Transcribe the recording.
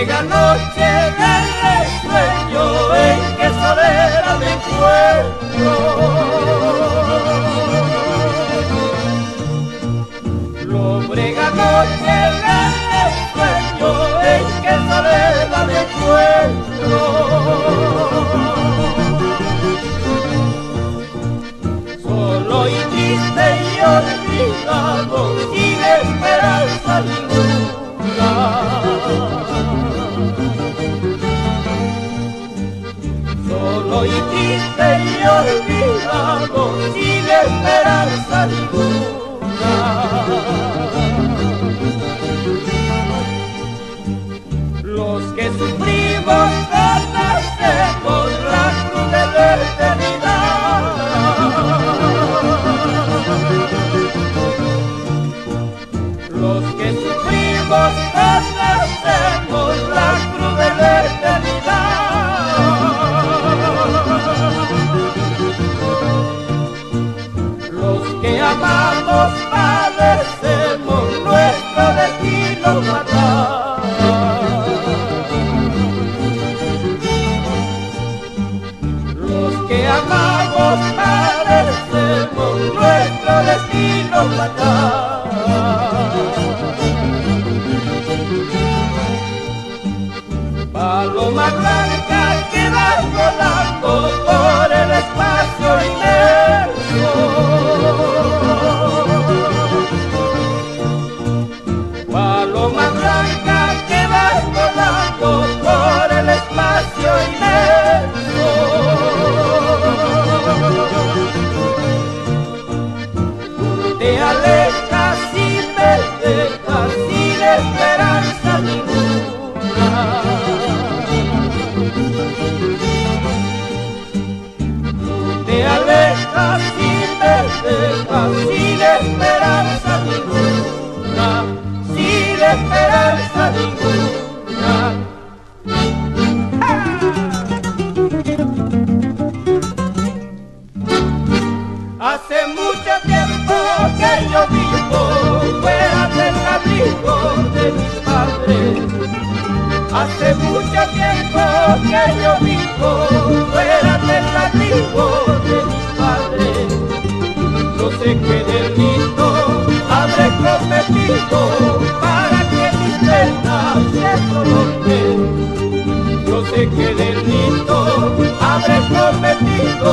Lombrega noche de sueño en que soledad me encuentro. Lombrega noche de sueño en que soledad me encuentro. Solo y triste y olvidado, sin esperanza ninguna. Solo y triste y olvidado, sin esperanza ninguna. Los que sufrimos conocemos la cruz de la eternidad. Los que sufrimos conocemos la cruz de la eternidad. Los que amamos padecemos nuestro destino fatal. Los que amamos padecemos nuestro destino fatal. Paloma blanca que vas volando por el espacio inmenso. Paloma blanca que vas volando por el espacio inmenso. Te alejas y me dejas sin esperanza ninguna. Te alejas y me dejas sin esperanza ninguna, sin esperanza ninguna. Hace mucho tiempo que yo vivo fuera del abrigo de mis padres. Hace mucho tiempo que yo vivo fuera del abrigo de mis padres. No sé qué delito habré cometido para que mis penas se prolonguen. No sé qué delito habré cometido